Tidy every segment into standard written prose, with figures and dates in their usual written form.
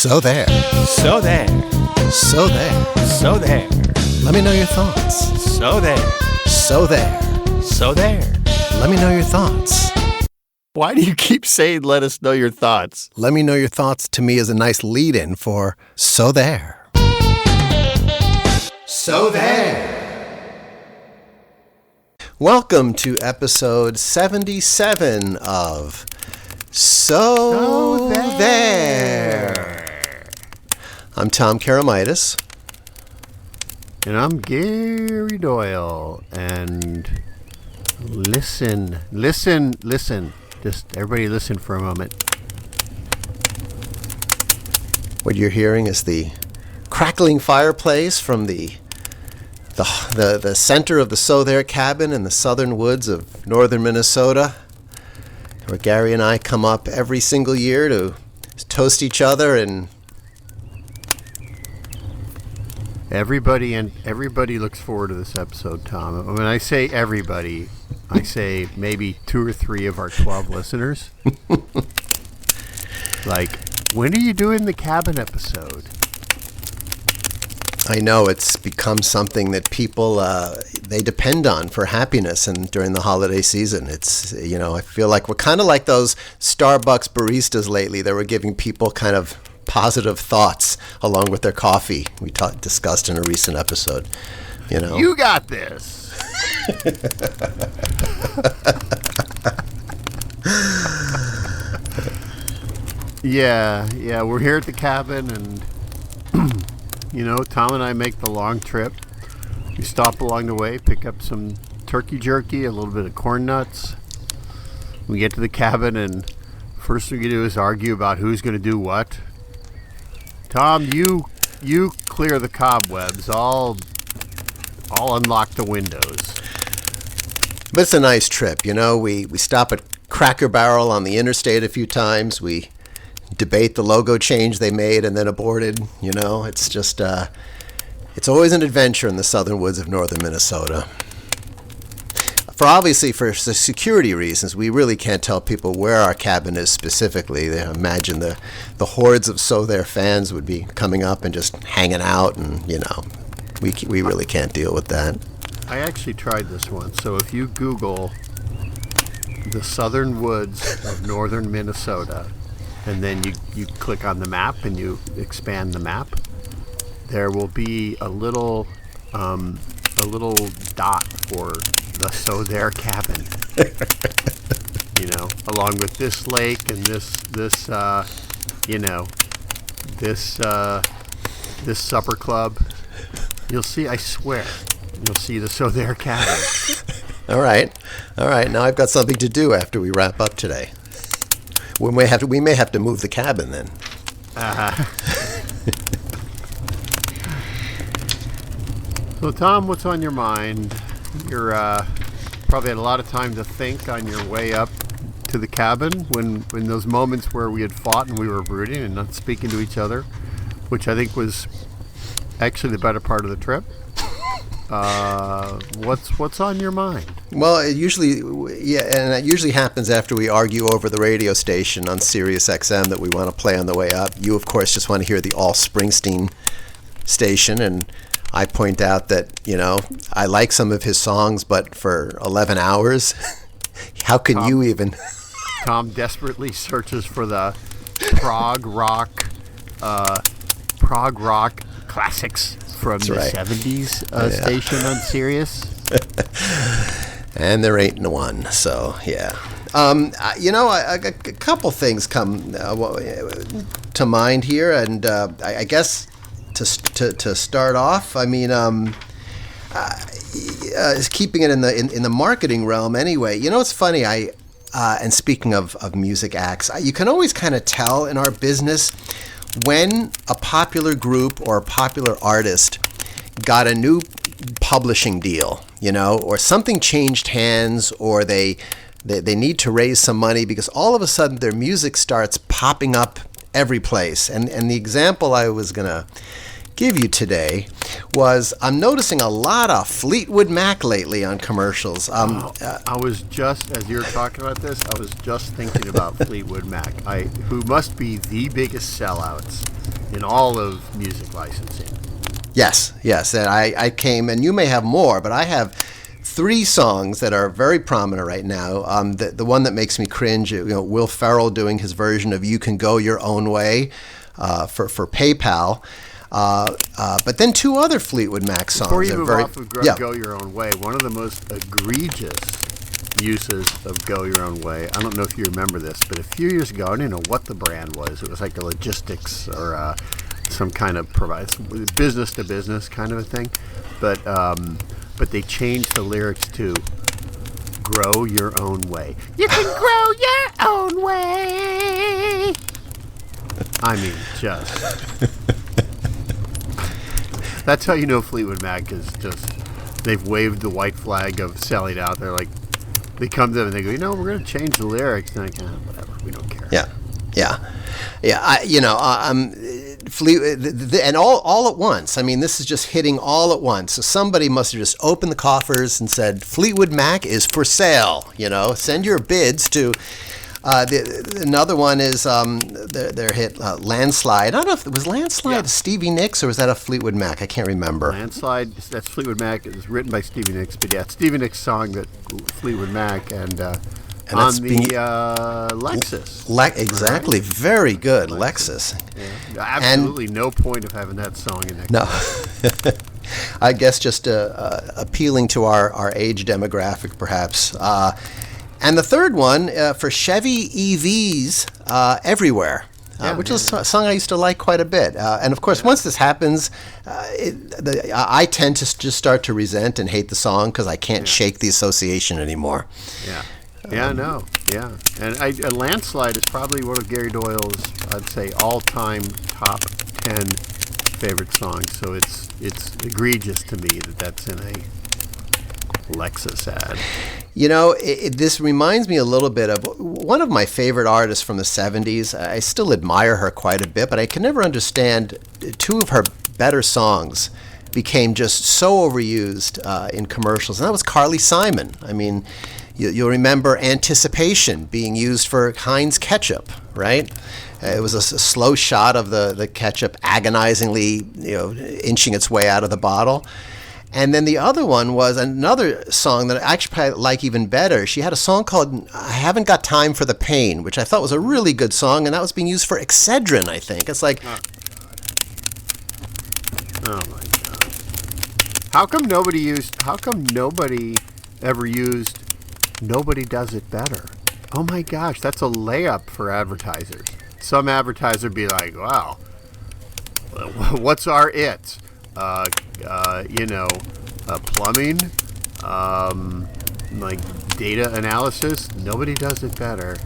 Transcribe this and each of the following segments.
So there. So there. So there. So there. Let me know your thoughts. So there. So there. So there. Let me know your thoughts. Why do you keep saying let us know your thoughts? Let me know your thoughts to me is a nice lead-in for So There. So There. Welcome to episode 77 of So There. I'm Tom Karamitis. And I'm Gary Doyle. And listen. Just everybody listen for a moment. What you're hearing is the crackling fireplace from the center of the So There cabin in the southern woods of northern Minnesota, where Gary and I come up every single year to toast each other. And everybody looks forward to this episode, Tom. When I say everybody, I say maybe 2 or 3 of our 12 listeners. Like, when are you doing the cabin episode? I know it's become something that people they depend on for happiness, and during the holiday season, it's I feel like we're kind of like those Starbucks baristas lately that were giving people kind of positive thoughts along with their coffee. We discussed in a recent episode. You got this. Yeah, we're here at the cabin, and Tom and I make the long trip. We stop along the way, pick up some turkey jerky, a little bit of corn nuts. We get to the cabin, and first thing we do is argue about who's going to do what. Tom, you clear the cobwebs. I'll unlock the windows. But it's a nice trip, We stop at Cracker Barrel on the interstate a few times. We debate the logo change they made and then aborted. It's just it's always an adventure in the southern woods of northern Minnesota. For security reasons, we really can't tell people where our cabin is specifically. They imagine the hordes of So There fans would be coming up and just hanging out, and we really can't deal with that. I actually tried this once. So if you Google the southern woods of northern Minnesota, and then you click on the map and you expand the map, there will be a little dot for the So There cabin. Along with this lake and this supper club. You'll see, I swear, you'll see the So There cabin. All right. Now I've got something to do after we wrap up today. We may have to move the cabin then. So, Tom, what's on your mind? You're probably had a lot of time to think on your way up to the cabin when those moments where we had fought and we were brooding and not speaking to each other, which I think was actually the better part of the trip. What's on your mind? Well, it usually happens after we argue over the radio station on Sirius XM that we want to play on the way up. You, of course, just want to hear the All Springsteen station, and I point out that, I like some of his songs, but for 11 hours, how can you even? Tom desperately searches for the prog rock classics from the 70s station on Sirius. And there ain't no one, so yeah. A couple things come to mind here, and I guess to start off, I mean, keeping it in the marketing realm anyway. It's funny. And speaking of music acts, you can always kind of tell in our business when a popular group or a popular artist got a new publishing deal, or something changed hands, or they need to raise some money because all of a sudden their music starts popping up every place. And the example I was going to give you today was I'm noticing a lot of Fleetwood Mac lately on commercials. I was just, as you were talking about this, I was just thinking about Fleetwood Mac, who must be the biggest sellouts in all of music licensing. Yes. And I came, and you may have more, but I have 3 songs that are very prominent right now. The one that makes me cringe, Will Ferrell doing his version of "You Can Go Your Own Way" for PayPal. But then 2 other Fleetwood Mac songs. Before you move off of Go Your Own Way, one of the most egregious uses of Go Your Own Way, I don't know if you remember this, but a few years ago, I didn't know what the brand was. It was like a logistics or some kind of business to business kind of a thing. But they changed the lyrics to "Grow Your Own Way." You can grow your own way. I mean, just... That's how you know Fleetwood Mac is just... They've waved the white flag of selling out. They're like... They come to them and they go, we're going to change the lyrics. And they're like, whatever, we don't care. Yeah. Fleetwood, and all at once. I mean, this is just hitting all at once. So somebody must have just opened the coffers and said, "Fleetwood Mac is for sale." Send your bids to. Another one is their hit "Landslide." I don't know if it was "Landslide" Stevie Nicks or was that a Fleetwood Mac? I can't remember. "Landslide," that's Fleetwood Mac. It was written by Stevie Nicks, but it's Stevie Nicks' song that Fleetwood Mac and on the Lexus. Exactly. Right? Very good, Lexus. Yeah. Absolutely no point of having that song in there. No. I guess just appealing to our age demographic, perhaps. And the third one for Chevy EVs, "Everywhere." Which is a song I used to like quite a bit. And of course, once this happens, I tend to just start to resent and hate the song because I can't shake the association anymore. Yeah. And a "Landslide" is probably one of Gary Doyle's, I'd say, all-time top 10 favorite songs. So it's egregious to me that that's in a Lexus ad. This reminds me a little bit of one of my favorite artists from the 70s. I still admire her quite a bit, but I can never understand 2 of her better songs became just so overused in commercials, and that was Carly Simon. I mean, you'll remember "Anticipation" being used for Heinz ketchup, right? It was a slow shot of the ketchup agonizingly, inching its way out of the bottle. And then the other one was another song that I actually like even better. She had a song called "I Haven't Got Time for the Pain," which I thought was a really good song, and that was being used for Excedrin, I think. It's like... Oh, my God. How come nobody ever used "Nobody Does It Better"? Oh, my gosh, that's a layup for advertisers. Some advertiser be like, wow, what's our it? Plumbing, like data analysis. Nobody does it better.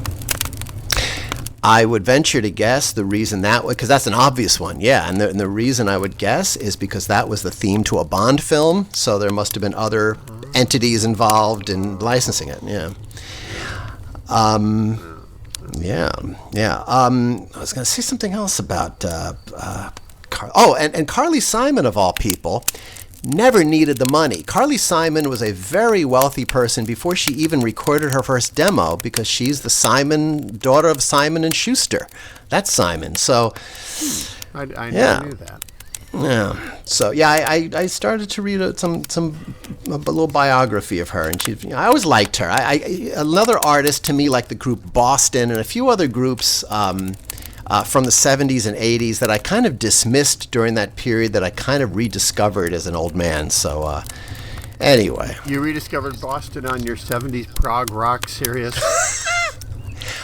I would venture to guess the reason that was, because that's an obvious one, and the reason I would guess is because that was the theme to a Bond film, so there must have been other entities involved in licensing it, I was going to say something else about and Carly Simon, of all people, never needed the money. Carly Simon was a very wealthy person before she even recorded her first demo because she's the daughter of Simon and Schuster. That's Simon. So, I never knew that. Yeah. So I started to read a little biography of her, and I always liked her. Another artist to me, like the group Boston and a few other groups from the 70s and 80s that I kind of dismissed during that period that I kind of rediscovered as an old man. So anyway. You rediscovered Boston on your 70s prog rock series?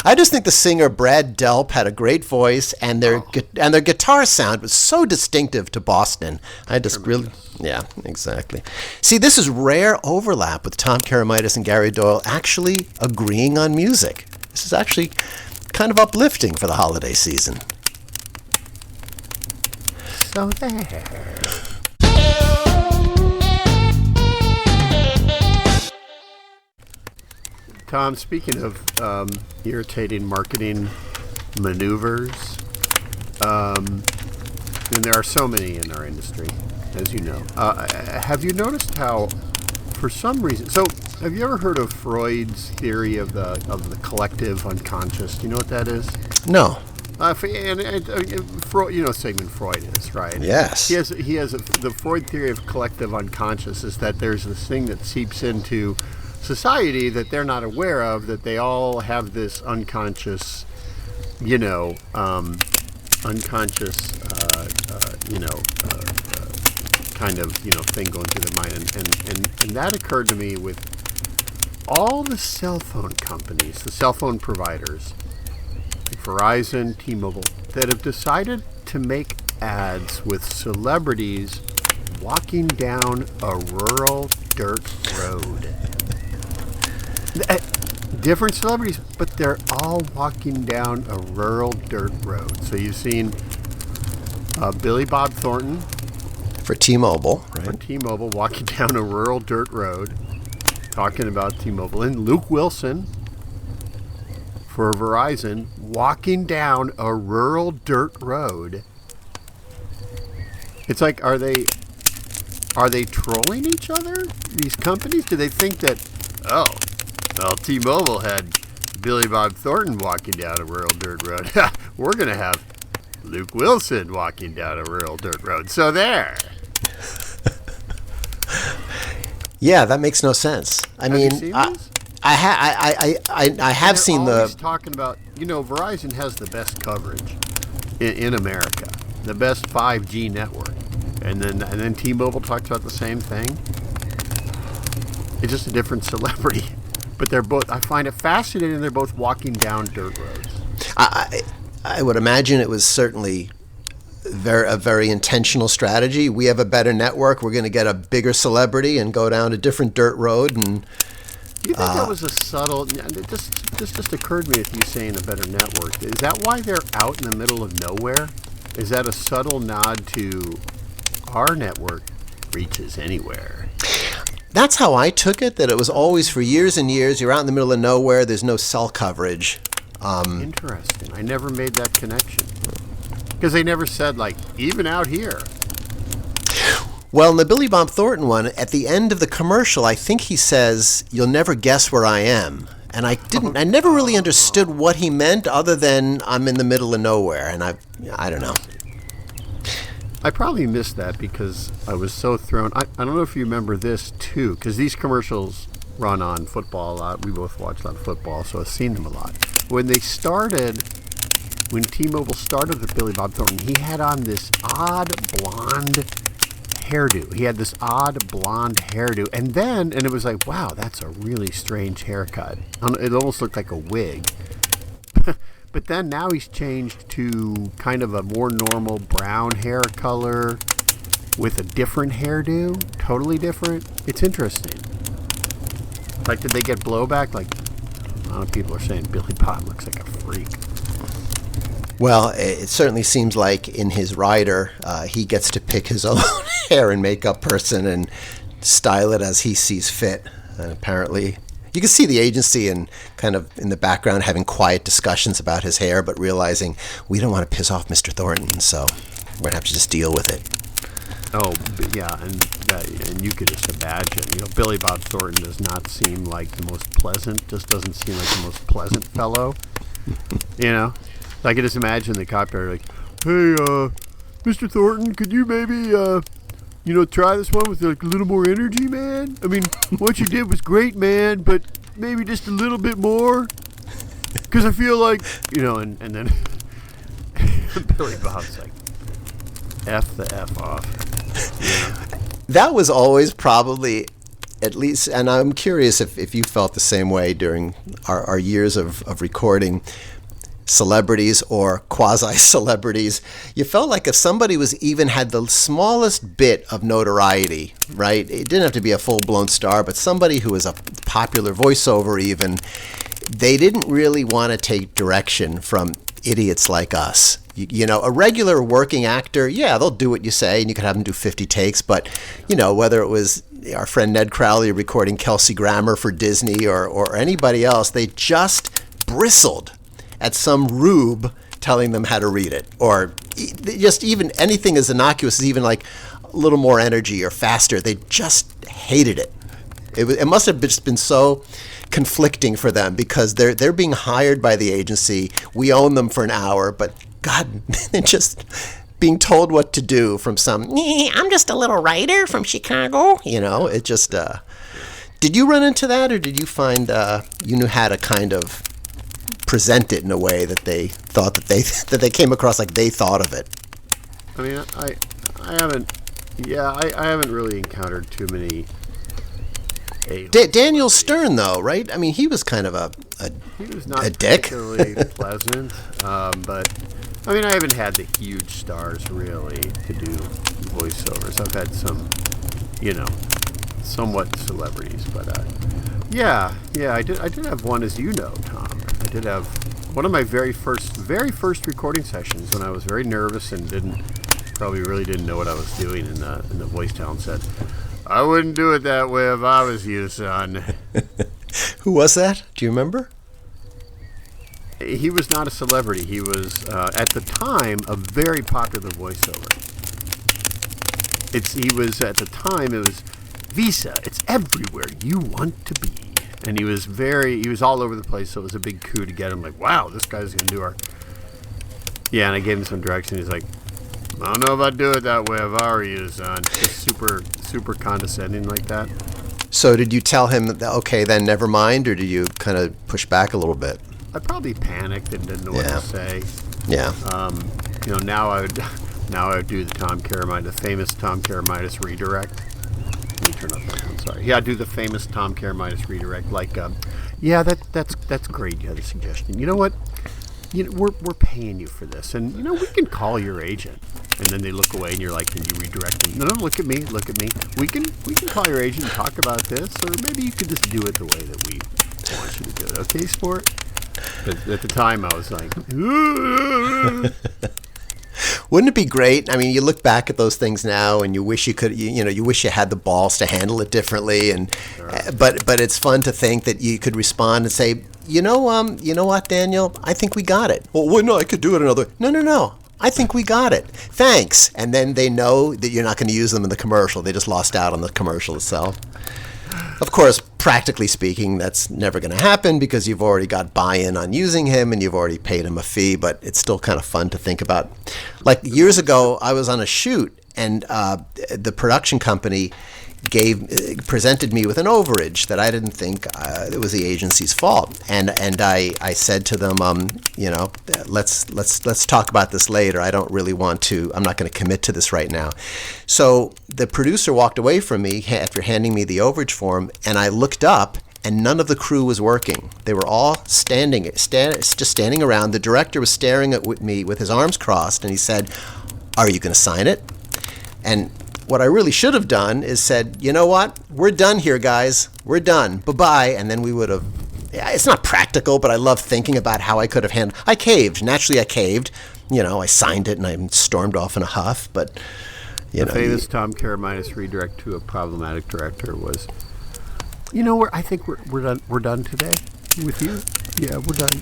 I just think the singer Brad Delp had a great voice, and their guitar sound was so distinctive to Boston. I just really, exactly. See, this is rare overlap with Tom Karamitis and Gary Doyle actually agreeing on music. This is actually kind of uplifting for the holiday season. So there. Tom, speaking of irritating marketing maneuvers, And there are so many in our industry, as you know. Have you noticed how, for some reason, so have you ever heard of Freud's theory of the collective unconscious? Do you know what that is? No. Freud, you know, Sigmund Freud is, right? Yes. He has the Freud theory of collective unconscious is that there's this thing that seeps into society that they're not aware of, that they all have this unconscious, you know, kind of, you know, thing going through their mind. And that occurred to me with all the cell phone companies, the cell phone providers, like Verizon, T-Mobile, that have decided to make ads with celebrities walking down a rural dirt road. Different celebrities, but they're all walking down a rural dirt road. So you've seen Billy Bob Thornton For T-Mobile, for right? T-Mobile walking down a rural dirt road, talking about T-Mobile, and Luke Wilson for Verizon walking down a rural dirt road. It's like, are they trolling each other? These companies? Do they think that, oh, well, T-Mobile had Billy Bob Thornton walking down a rural dirt road. We're going to have Luke Wilson walking down a rural dirt road. So there. Yeah, that makes no sense. I Have mean, you seen I these? have seen They're the. always talking about, you know, Verizon has the best coverage in America, the best 5G network, and then T-Mobile talks about the same thing. It's just a different celebrity, but they're both. I find it fascinating. They're both walking down dirt roads. I would imagine it was certainly a very intentional strategy. We have a better network. We're going to get a bigger celebrity and go down a different dirt road. And Do you think that was a subtle? This just occurred to me with you saying a better network. Is that why they're out in the middle of nowhere? Is that a subtle nod to our network reaches anywhere? that's how I took it. That it was always for years and years. You're out in the middle of nowhere. There's no cell coverage. Interesting. I never made that connection. Because they never said, like, even out here. Well, in the Billy Bob Thornton one, at the end of the commercial, I think he says, "You'll never guess where I am." And I never really understood what he meant other than I'm in the middle of nowhere. And I don't know. I probably missed that because I was so thrown. I don't know if you remember this, too, because these commercials run on football a lot. We both watch a lot of football, so I've seen them a lot. When T-Mobile started with Billy Bob Thornton, he had on this odd blonde hairdo. And it was like, wow, that's a really strange haircut. It almost looked like a wig. But then now he's changed to kind of a more normal brown hair color with a different hairdo, totally different. It's interesting. Like, did they get blowback? Like, a lot of people are saying Billy Bob looks like a freak. Well, it certainly seems like in his rider, he gets to pick his own hair and makeup person and style it as he sees fit. And apparently, you can see the agency and kind of in the background having quiet discussions about his hair, but realizing we don't want to piss off Mr. Thornton, so we're going to have to just deal with it. Oh, yeah, and you could just imagine, Billy Bob Thornton does not seem like the most pleasant, just doesn't seem like the most pleasant fellow, I could just imagine the copywriter like, "Hey, Mr. Thornton, could you maybe, try this one with like a little more energy, man? I mean, what you did was great, man, but maybe just a little bit more, because I feel like, and then Billy Bob's like, F the F off. That was always probably, at least, and I'm curious if you felt the same way during our years of recording celebrities or quasi-celebrities. You felt like if somebody had the smallest bit of notoriety, right? It didn't have to be a full-blown star, but somebody who was a popular voiceover even, they didn't really want to take direction from idiots like us. A regular working actor, yeah, they'll do what you say, and you could have them do 50 takes, but, whether it was our friend Ned Crowley recording Kelsey Grammer for Disney or anybody else, they just bristled at some rube telling them how to read it, or just even anything as innocuous as even like a little more energy or faster, they just hated it. It must have just been so conflicting for them because they're being hired by the agency. We own them for an hour, but God, they're just being told what to do from some, I'm just a little writer from Chicago. It just, did you run into that, or did you find you knew how to kind of present it in a way that they thought that they came across like they thought of it? I mean, I haven't, I haven't really encountered too many Daniel Stern, though, right? I mean, he was kind of he was not a dick. particularly pleasant, but I mean, I haven't had the huge stars really to do voiceovers. I've had some, somewhat celebrities, but I did have one, as you know, Tom. I did have one of my very first recording sessions when I was very nervous and probably really didn't know what I was doing in the voice talent set. I wouldn't do it that way if I was you, son. Who was that? Do you remember? He was not a celebrity. He was, at the time, a very popular voiceover. At the time, it was Visa. It's everywhere you want to be. And he was all over the place, so it was a big coup to get him. Like, wow, this guy's going to do our... Yeah, and I gave him some direction. He's like, I don't know if I'd do it that way if I were you, son. Just super condescending like that. So did you tell him, okay, then never mind, or did you kind of push back a little bit? I probably panicked and didn't know what to say. Yeah. Now I would do the famous Tom Karamitis redirect. Let me turn off my phone. Sorry. Yeah, I do the famous Tom Karamitis redirect. Like, that's great. You had a suggestion. You know what? We're paying you for this, and we can call your agent. And then they look away, and you're like, "Can you redirect them?" No, look at me. We can call your agent and talk about this, or maybe you could just do it the way that we want you to do it. Okay, sport. At the time, I was like, wouldn't it be great? I mean, you look back at those things now, and you wish you could, you wish you had the balls to handle it differently. And but it's fun to think that you could respond and say, you know what, Daniel, I think we got it. Well, no, I could do it another. No. I think we got it. Thanks. And then they know that you're not going to use them in the commercial. They just lost out on the commercial itself. Of course, practically speaking, that's never going to happen because you've already got buy-in on using him and you've already paid him a fee, but it's still kind of fun to think about. Like years ago, I was on a shoot and the production company presented me with an overage that I didn't think it was the agency's fault, and I said to them, let's talk about this later. I don't really want to. I'm not going to commit to this right now. So the producer walked away from me after handing me the overage form, and I looked up, and none of the crew was working. They were all just standing around. The director was staring at me with his arms crossed, and he said, "Are you going to sign it?" And what I really should have done is said, you know what? We're done here, guys. We're done. Bye-bye. And then we would have... Yeah, it's not practical, but I love thinking about how I could have handled... I caved. Naturally, I caved. I signed it and I stormed off in a huff, but... The famous Tom Karamitis redirect to a problematic director was... I think we're done today with you. Yeah, we're done.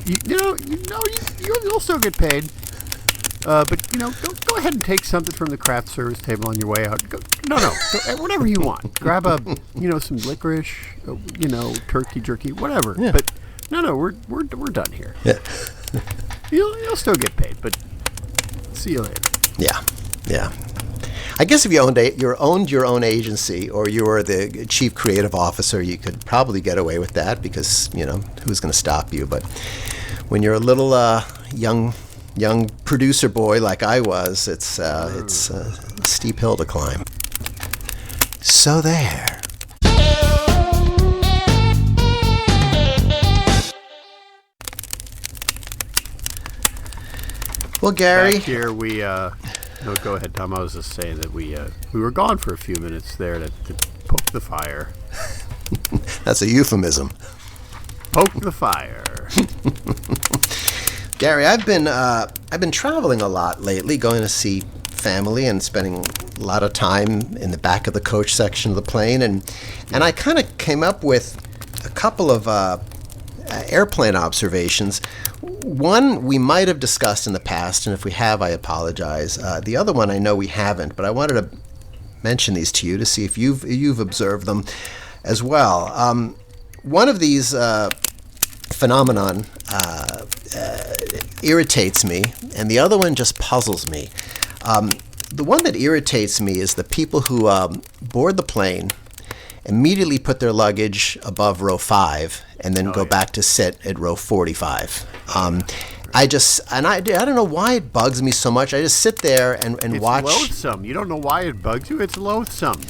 You'll still get paid. But go ahead and take something from the craft service table on your way out. No, whatever you want. Grab some licorice, turkey jerky, whatever. Yeah. But no, we're done here. Yeah. You'll still get paid, but see you later. Yeah. I guess if you owned your own agency or you were the chief creative officer, you could probably get away with that because who's going to stop you? But when you're a little young producer boy like I was, it's a steep hill to climb. So there. Well, Gary. Back here we no, go ahead, Tom. I was just saying that we were gone for a few minutes there to poke the fire. That's a euphemism. Poke the fire. Gary, I've been traveling a lot lately, going to see family and spending a lot of time in the back of the coach section of the plane, and I kind of came up with a couple of airplane observations. one we might have discussed in the past, and if we have, I apologize. The other one I know we haven't, but I wanted to mention these to you to see if you've observed them as well. One of these phenomenon irritates me, and the other one just puzzles me. The one that irritates me is the people who board the plane, immediately put their luggage above row 5, and then go back to sit at row 45. I don't know why it bugs me so much. I just sit there and watch. It's loathsome. You don't know why it bugs you. It's loathsome.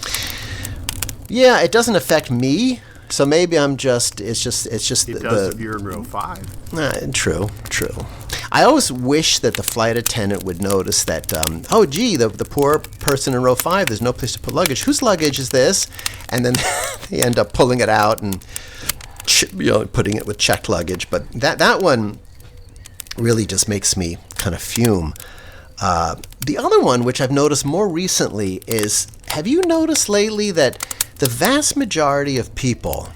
Yeah, it doesn't affect me. So maybe it's just It does if you're in row 5. True. I always wish that the flight attendant would notice that, the poor person in row 5, there's no place to put luggage. Whose luggage is this? And then they end up pulling it out and putting it with checked luggage. But that one really just makes me kind of fume. The other one, which I've noticed more recently, is, have you noticed lately that the vast majority of people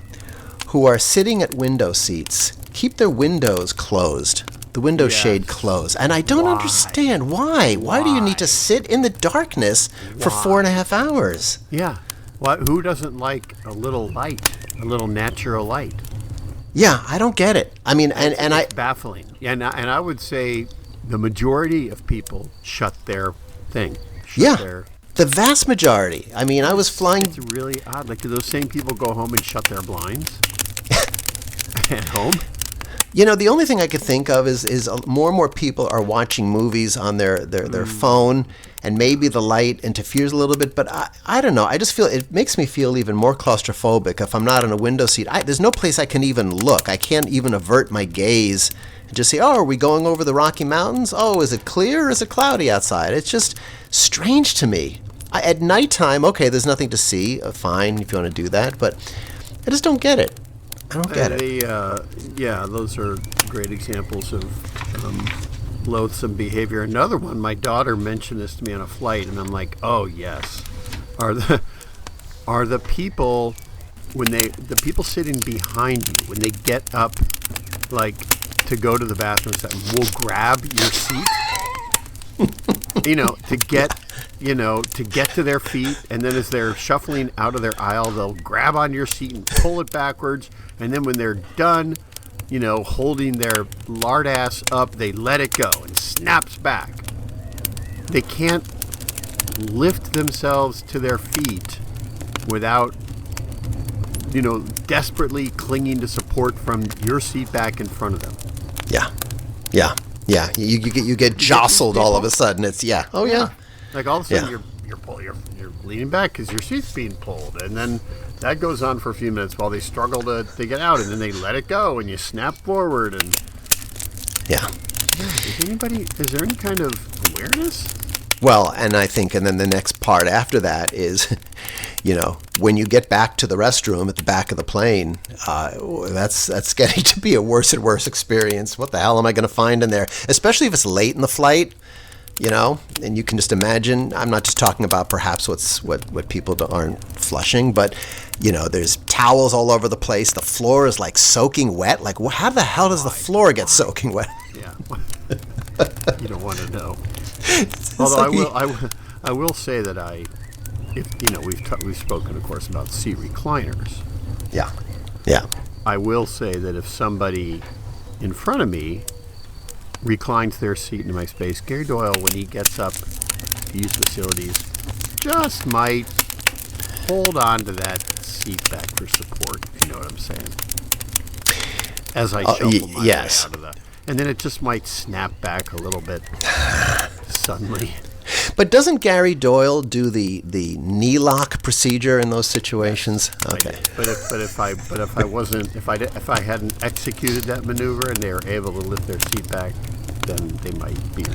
who are sitting at window seats keep their windows closed, the window shade closed? And I don't understand why. Why do you need to sit in the darkness for 4.5 hours? Yeah. Who doesn't like a little light, a little natural light? Yeah, I don't get it. I mean, and It's baffling. And I would say the majority of people shut their thing. The vast majority. I mean, I was flying. It's really odd. Like, do those same people go home and shut their blinds at home? The only thing I could think of is more and more people are watching movies on their phone, and maybe the light interferes a little bit. But I don't know. I just feel it makes me feel even more claustrophobic if I'm not in a window seat. There's no place I can even look. I can't even avert my gaze and just say, are we going over the Rocky Mountains? Oh, is it clear or is it cloudy outside? It's just strange to me. At nighttime, okay, there's nothing to see. Fine, if you want to do that, but I just don't get it. I don't get it. Those are great examples of loathsome behavior. Another one, my daughter mentioned this to me on a flight, and I'm like, oh yes, are the people the people sitting behind you when they get up, like to go to the bathroom, will grab your seat, to get to their feet, and then as they're shuffling out of their aisle, they'll grab on your seat and pull it backwards, and then when they're done, holding their lard ass up, they let it go and snaps back. They can't lift themselves to their feet without, desperately clinging to support from your seat back in front of them. Yeah. You get jostled all of a sudden. It's Like all of a sudden you're leaning back because your seat's being pulled, and then that goes on for a few minutes while they struggle to get out, and then they let it go, and you snap forward, and is there any kind of awareness? Well, and then the next part after that is, when you get back to the restroom at the back of the plane, that's getting to be a worse and worse experience. What the hell am I going to find in there? Especially if it's late in the flight, and you can just imagine. I'm not just talking about perhaps what people aren't flushing, but there's towels all over the place. The floor is like soaking wet. Like, how the hell does the floor get soaking wet? Yeah, you don't want to know. Although I will say that we've spoken, of course, about seat recliners. Yeah. I will say that if somebody in front of me reclines their seat into my space, Gary Doyle, when he gets up to use facilities, just might hold on to that seat back for support, if you know what I'm saying. As I shuffle my way out of and then it just might snap back a little bit suddenly. But doesn't Gary Doyle do the knee lock procedure in those situations? Okay. But if I hadn't executed that maneuver and they were able to lift their seat back, then they might be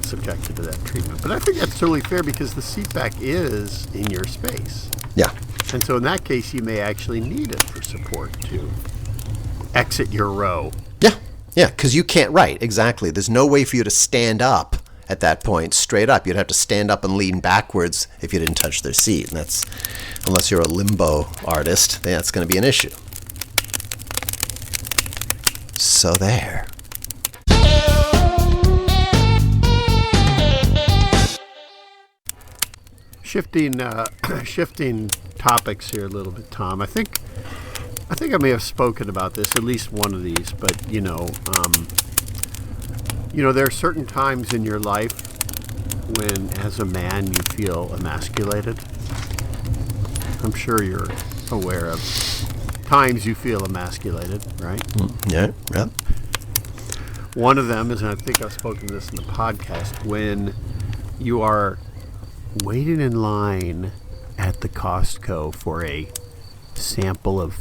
subjected to that treatment. But I think that's totally fair because the seat back is in your space. Yeah. And so in that case, you may actually need it for support to exit your row. Yeah, because you can't, right, exactly. There's no way for you to stand up at that point, straight up. You'd have to stand up and lean backwards if you didn't touch their seat. And that's, unless you're a limbo artist, then that's going to be an issue. So there. Shifting topics here a little bit, Tom. I think I may have spoken about this, at least one of these, but there are certain times in your life when, as a man, you feel emasculated. I'm sure you're aware of times you feel emasculated, right? Yeah, yeah. One of them is, and I think I've spoken to this in the podcast, when you are waiting in line at the Costco for a sample of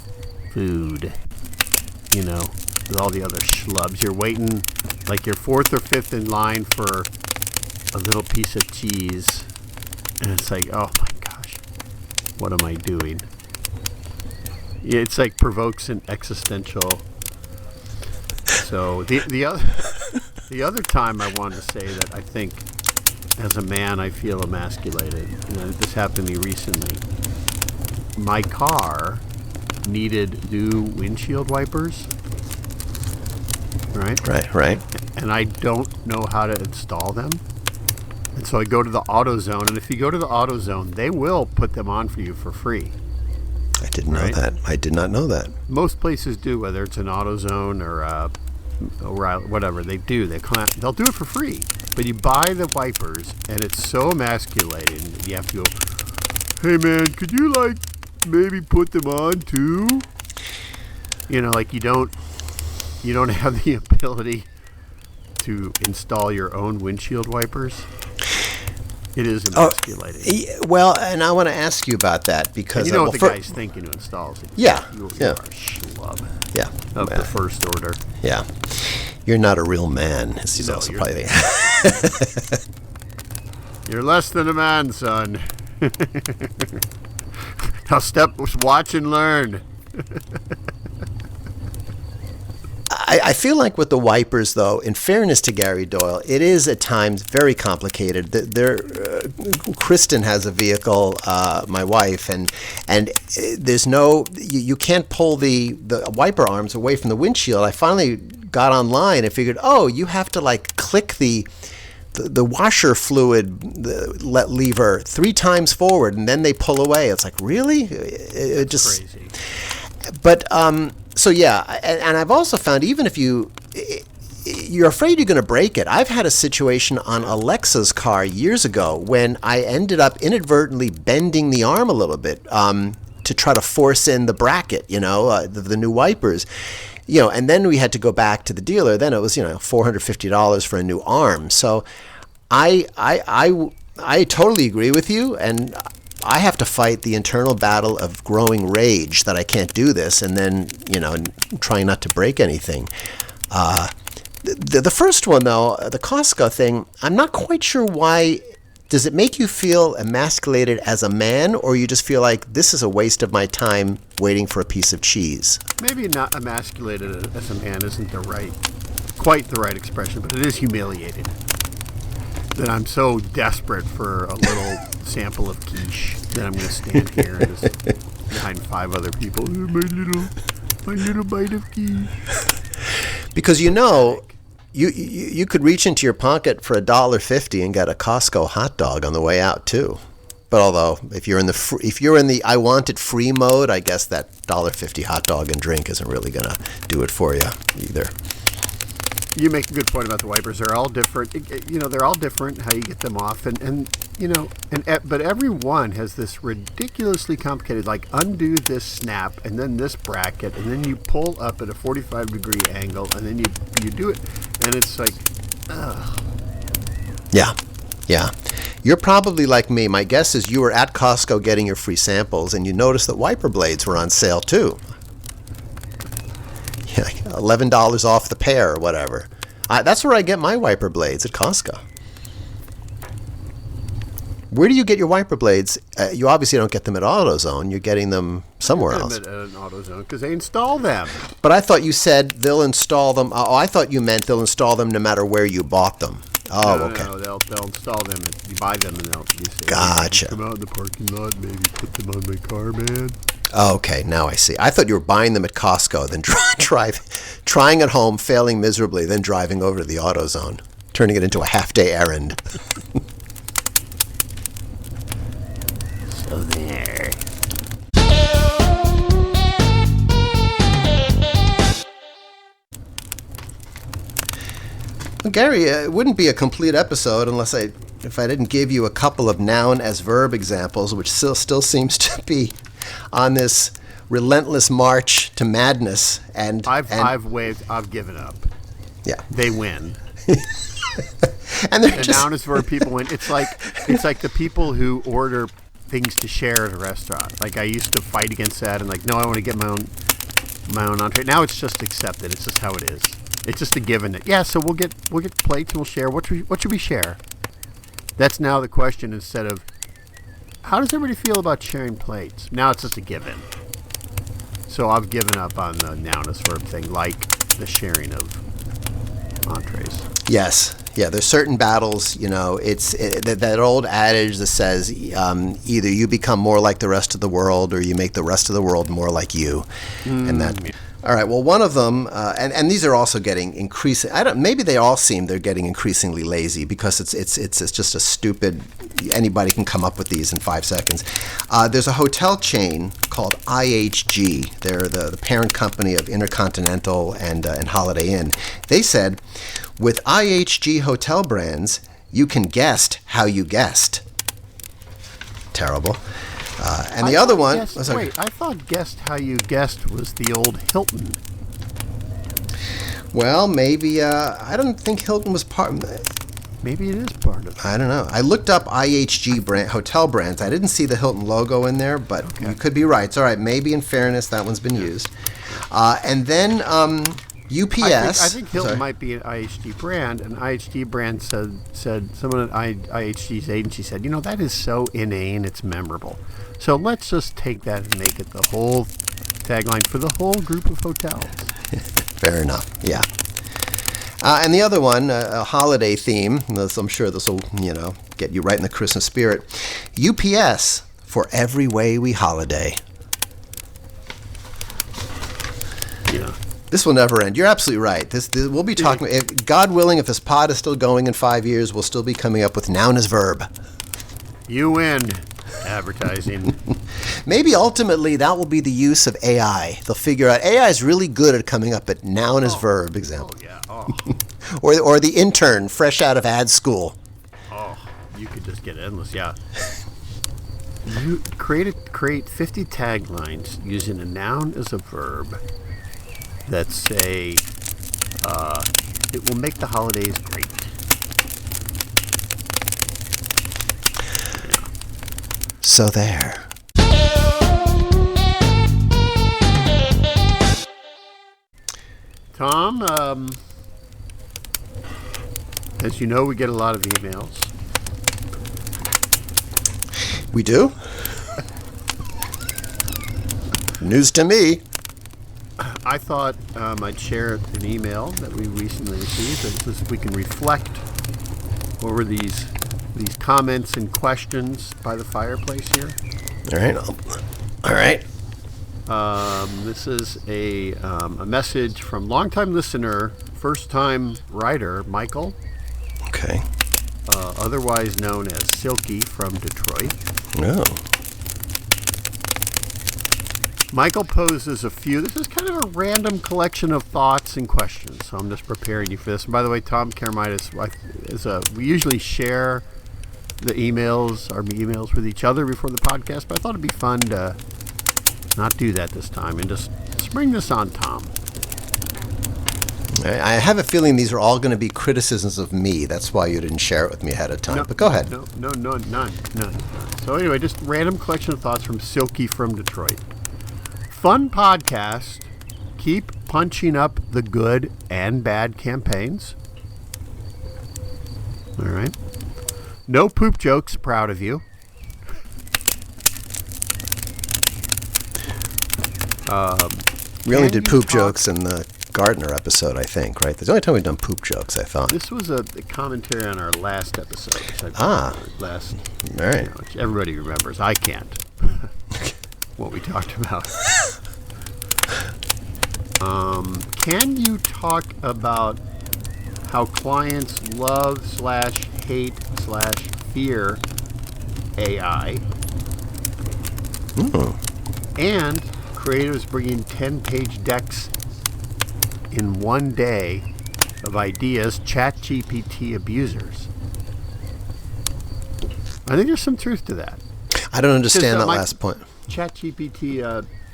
food, with all the other schlubs. You're waiting like you're fourth or fifth in line for a little piece of cheese, and it's like, oh my gosh, what am I doing? It's like provokes an existential. So the other time I wanted to say that I think as a man I feel emasculated. This happened to me recently. My car needed new windshield wipers. Right. And I don't know how to install them. And so I go to the AutoZone, and if you go to the AutoZone, they will put them on for you for free. I didn't know that. I did not know that. Most places do, whether it's an AutoZone or whatever, they do. They'll do it for free. But you buy the wipers, and it's so emasculating that you have to go, hey man, could you maybe put them on too? Like you don't have the ability to install your own windshield wipers. It is emasculating. Well, and I want to ask you about that because and what the guy's thinking who installs it. Yeah, you yeah. are a schlub. Yeah, of the first order. Yeah, you're not a real man. As he's also probably. You're less than a man, son. Now watch and learn. I feel like with the wipers, though, in fairness to Gary Doyle, it is at times very complicated. Kristen has a vehicle, my wife, and there's you can't pull the wiper arms away from the windshield. I finally got online and figured, you have to click the washer fluid lever 3 times forward, and then they pull away. It's like, really? It just crazy. But so yeah, and I've also found even if you're afraid you're going to break it. I've had a situation on Alexa's car years ago when I ended up inadvertently bending the arm a little bit to try to force in the bracket, the new wipers. And then we had to go back to the dealer. Then it was, $450 for a new arm. So I totally agree with you, and I have to fight the internal battle of growing rage that I can't do this, and then trying not to break anything. The first one though, the Costco thing, I'm not quite sure why. Does it make you feel emasculated as a man, or you just feel like this is a waste of my time waiting for a piece of cheese? Maybe not emasculated as a man isn't quite the right expression, but it is humiliated. That I'm so desperate for a little sample of quiche that I'm going to stand here and just behind 5 other people. My little bite of quiche. Because you could reach into your pocket for $1.50 and get a Costco hot dog on the way out too. But although if you're in the I want it free mode, I guess that $1.50 hot dog and drink isn't really going to do it for you either. You make a good point about the wipers. They're all different. They're all different how you get them off, but every one has this ridiculously complicated, undo this snap and then this bracket and then you pull up at a 45-degree angle and then you do it, and it's like, ugh. Yeah. You're probably like me. My guess is you were at Costco getting your free samples and you noticed that wiper blades were on sale too. $11 off the pair or whatever. That's where I get my wiper blades, at Costco. Where do you get your wiper blades? You obviously don't get them at AutoZone. You're getting them somewhere else. At an AutoZone because they install them. But I thought you said they'll install them. I thought you meant they'll install them no matter where you bought them. Oh, okay. No, they'll install them. You buy them and you say, gotcha. Come out in the parking lot, maybe put them on my car, man. Okay, now I see. I thought you were buying them at Costco, then trying at home, failing miserably, then driving over to the AutoZone, turning it into a half-day errand. So there. Well, Gary, it wouldn't be a complete episode if I didn't give you a couple of noun as verb examples, which still seems to be on this relentless march to madness. And I've given up. Yeah, They win. and they're And just noun is verb, people win. It's like the people who order things to share at a restaurant. Like I used to fight against that and like, no, I want to get my own entree. Now it's just accepted. It's just how it is. It's just a given. Yeah, so we'll get plates and we'll share. What should we share? That's now the question instead of how does everybody feel about sharing plates? Now it's just a given. So I've given up on the noun as verb thing, like the sharing of entrees. Yes. Yeah, there's certain battles, that old adage that says either you become more like the rest of the world or you make the rest of the world more like you. And that. All right, well, one of them, and these are also getting increasing. Maybe they all seem they're getting increasingly lazy because it's just a stupid. Anybody can come up with these in 5 seconds. There's a hotel chain called IHG. They're the parent company of Intercontinental and Holiday Inn. They said, with IHG hotel brands, you can guest how you guessed. Terrible. And the other one... I thought guessed how you guessed was the old Hilton. Well, maybe... I don't think Hilton was part... Maybe it is part of it. I don't know. I looked up IHG hotel brands. I didn't see the Hilton logo in there, but okay. You could be right. It's all right. Maybe in fairness, that one's been used. And then UPS... I think Hilton might be an IHG brand, and IHG brand said someone at IHG's agency said, that is so inane, it's memorable. So let's just take that and make it the whole tagline for the whole group of hotels. Fair enough, yeah. And the other one, a holiday theme, I'm sure this will, get you right in the Christmas spirit. UPS, for every way we holiday. Yeah. This will never end. You're absolutely right. This we'll be talking. God willing, if this pod is still going in 5 years, we'll still be coming up with noun as verb. You win. Advertising. Maybe ultimately that will be the use of AI. They'll figure out AI is really good at coming up at noun as verb example. Oh yeah. or the intern fresh out of ad school. Oh, you could just get endless. Yeah. You create 50 taglines using a noun as a verb that say it will make the holidays great. So there. Tom, as you know, we get a lot of emails. We do? News to me. I thought I'd share an email that we recently received that we can reflect over these comments and questions by the fireplace here. All right. All right. This is a message from longtime listener, first-time writer, Michael. Okay. Otherwise known as Silky from Detroit. No. Michael poses this is kind of a random collection of thoughts and questions, so I'm just preparing you for this. And by the way, Tom Karamitis we usually share our emails with each other before the podcast, but I thought it'd be fun to not do that this time and just spring this on Tom. I have a feeling these are all going to be criticisms of me. That's why you didn't share it with me ahead of time. But go ahead. No, none. So anyway, just random collection of thoughts from Silky from Detroit. Fun podcast. Keep punching up the good and bad campaigns. All right. No poop jokes. Proud of you. We only did poop jokes in the Gardner episode, I think, right? That's the only time we've done poop jokes, I thought. This was a commentary on our last episode. All right. Which everybody remembers. I can't. What we talked about. Can you talk about how clients love/hate/fear AI And creatives bringing 10-page decks in one day of ideas, ChatGPT abusers. I think there's some truth to that. I don't understand that my- last point. ChatGPT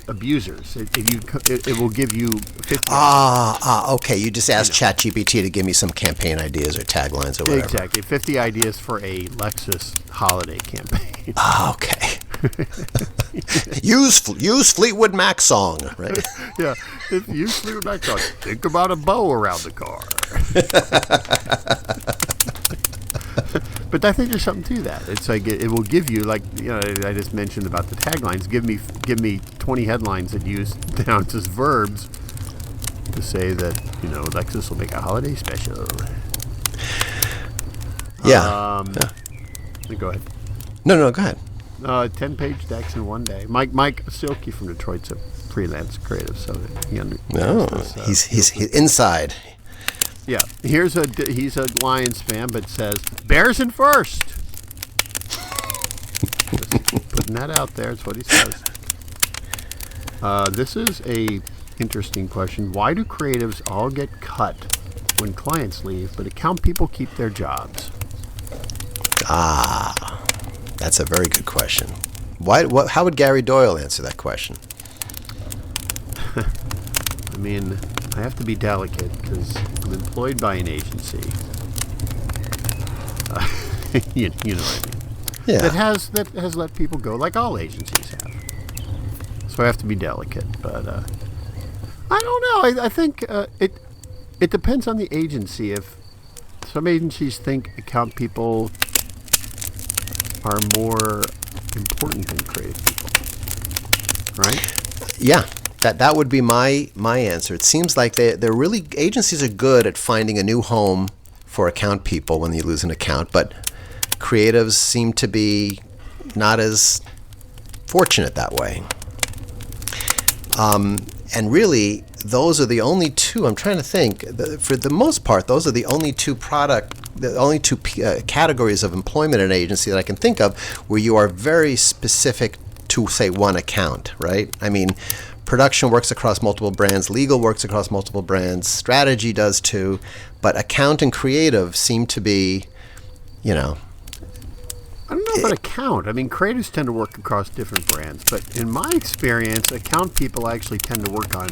abusers. It will give you 50. Okay. You just asked ChatGPT to give me some campaign ideas or taglines or whatever. Exactly. 50 ideas for a Lexus holiday campaign. Okay. use Fleetwood Mac song, right? Yeah. If you Fleetwood Mac song, think about a bow around the car. But I think there's something to that. It's like it will give you, like, I just mentioned about the taglines. Give me 20 headlines that use nouns as verbs to say that Lexus will make a holiday special. Yeah. Go ahead. No, go ahead. 10-page decks in one day. Mike Silky from Detroit's a freelance creative, so he understands No, this. he's inside. Yeah, he's a Lions fan, but says Bears in first. Just putting that out there. That's what he says. This is a interesting question. Why do creatives all get cut when clients leave, but account people keep their jobs? That's a very good question. How would Gary Doyle answer that question? I mean, I have to be delicate because I'm employed by an agency. You know what I mean? Yeah. That has let people go, like all agencies have. So I have to be delicate, but I don't know. I think it depends on the agency. If some agencies think account people are more important than creative people, right? Yeah. That would be my answer. It seems like they're really, agencies are good at finding a new home for account people when you lose an account, but creatives seem to be not as fortunate that way. And really, those are the only two. I'm trying to think. For the most part, those are the only two categories of employment in an agency that I can think of where you are very specific to, say, one account, right? I mean, production works across multiple brands, legal works across multiple brands, strategy does too, but account and creative seem to be, I don't know about account. I mean, creatives tend to work across different brands, but in my experience, account people actually tend to work on,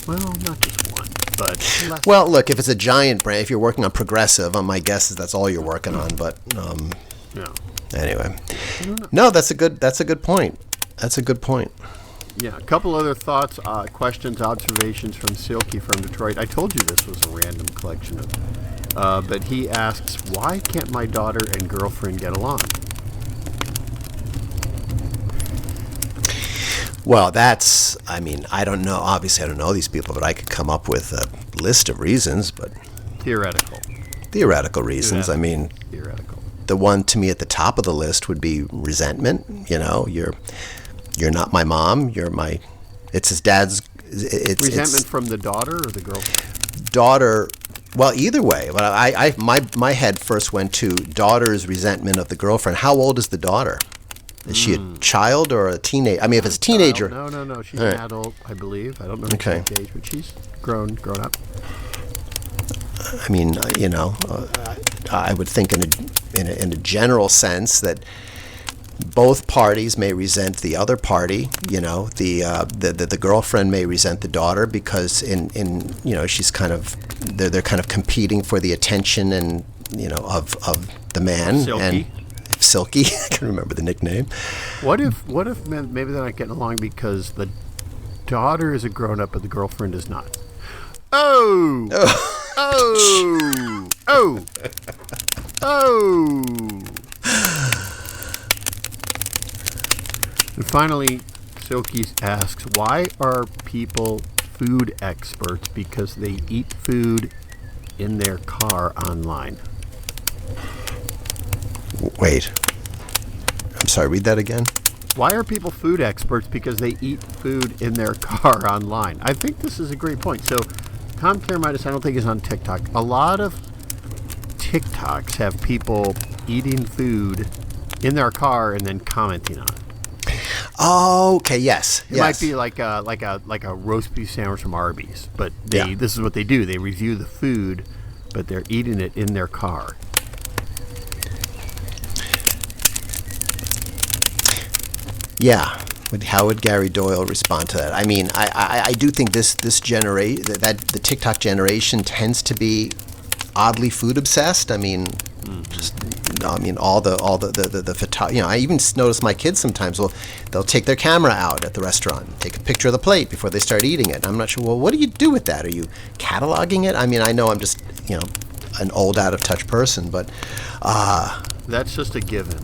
well, not just one, but less. Well, look, if it's a giant brand, if you're working on Progressive, my guess is that's all you're working on, but Yeah. anyway. No, that's a good point. That's a good point. Yeah, a couple other thoughts, questions, observations from Silky from Detroit. I told you this was a random collection of, but he asks, why can't my daughter and girlfriend get along? Well, I don't know. Obviously, I don't know these people, but I could come up with a list of reasons, but theoretical reasons. I mean, Theoretical. the one to me at the top of the list would be resentment. You're not my mom. It's his dad's. Resentment from the daughter or the girlfriend? Daughter. Well, either way. But my head first went to daughter's resentment of the girlfriend. How old is the daughter? Is she a child or a teenager? I mean, if it's a teenager. No. She's All an right. adult, I believe. I don't know the Okay. exact age, but she's grown up. I mean, I would think in a general sense that both parties may resent the other party. The girlfriend may resent the daughter because she's kind of they're kind of competing for the attention and of the man. Silky. And Silky, I can remember the nickname. What if maybe they're not getting along because the daughter is a grown up but the girlfriend is not? Oh! And finally, Silky asks, why are people food experts? Because they eat food in their car online. Wait. I'm sorry, read that again. Why are people food experts? Because they eat food in their car online. I think this is a great point. So, Tom Karamitis, I don't think, is on TikTok. A lot of TikToks have people eating food in their car and then commenting on it. Oh, okay. Yes. It might be like a roast beef sandwich from Arby's, but Yeah. this is what they do. They review the food, but they're eating it in their car. Yeah. How would Gary Doyle respond to that? I mean, I do think this generation, that the TikTok generation tends to be oddly food obsessed. I mean, all the photo. You know, I even notice my kids sometimes they'll take their camera out at the restaurant, take a picture of the plate before they start eating it. I'm not sure. Well, what do you do with that? Are you cataloging it? I mean, I know I'm just an old out of touch person, but That's just a given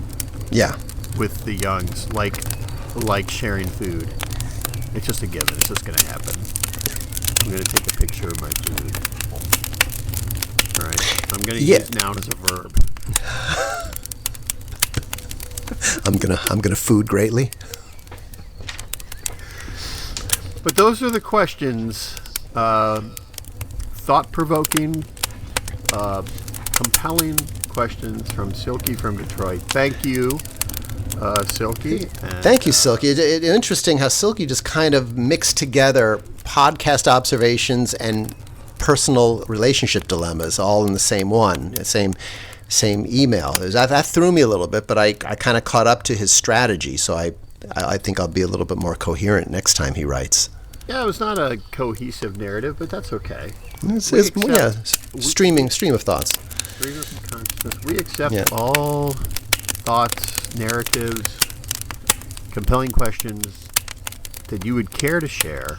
yeah. with the youngs, like sharing food. It's just a given. It's just going to happen. I'm going to take a picture of my food. All right. I'm going to use noun as a verb. I'm gonna food greatly. But those are the questions. Thought-provoking, compelling questions from Silky from Detroit. Thank you, Silky. And, Thank you, Silky. It's interesting how Silky just kind of mixed together podcast observations and personal relationship dilemmas all in the same one, same email. That threw me a little bit, but I kind of caught up to his strategy, so I think I'll be a little bit more coherent next time he writes. Yeah, it was not a cohesive narrative, but that's okay. Stream of thoughts. Stream of consciousness. We accept all thoughts, narratives, compelling questions that you would care to share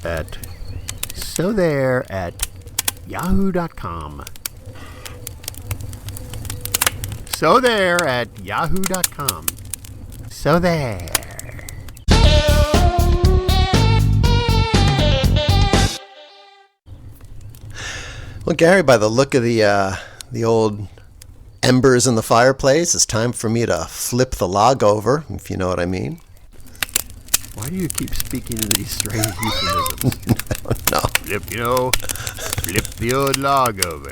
at yahoo.com. So there at yahoo.com. So there. Well, Gary, by the look of the old embers in the fireplace, it's time for me to flip the log over, if you know what I mean. Why do you keep speaking in these strange euphemisms? No. Flip the old log over.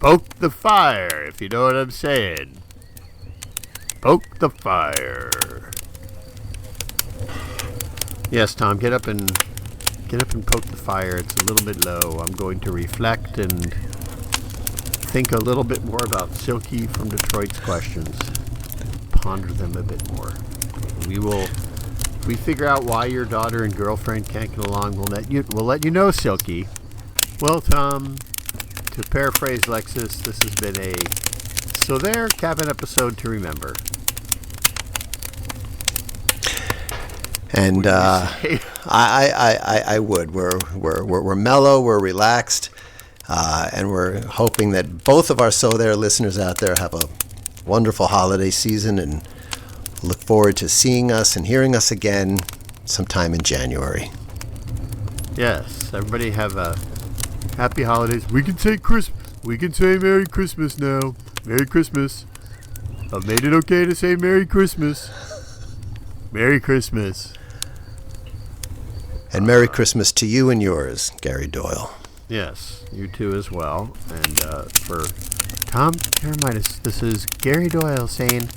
Poke the fire, if you know what I'm saying. Poke the fire. Yes, Tom, get up and poke the fire. It's a little bit low. I'm going to reflect and think a little bit more about Silky from Detroit's questions. Ponder them a bit more. If we figure out why your daughter and girlfriend can't get along, we'll let you know, Silky. Well, Tom, to paraphrase Lexus, this has been a So There cabin episode to remember. And I would. We're mellow, we're relaxed, and we're hoping that both of our So There listeners out there have a wonderful holiday season and look forward to seeing us and hearing us again sometime in January. Yes, everybody have a happy holidays. We can say Merry Christmas now. Merry Christmas. I've made it okay to say Merry Christmas. Merry Christmas. And Merry Christmas to you and yours, Gary Doyle. Yes, you too as well. And for Tom Karamitis, this is Gary Doyle saying,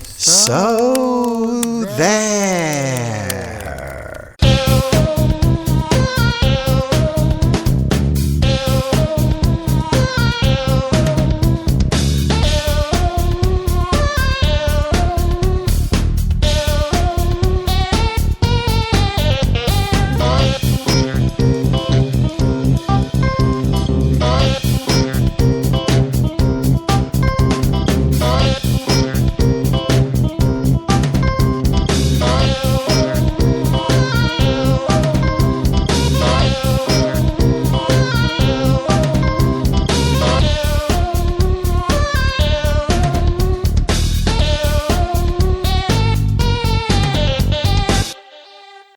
So there.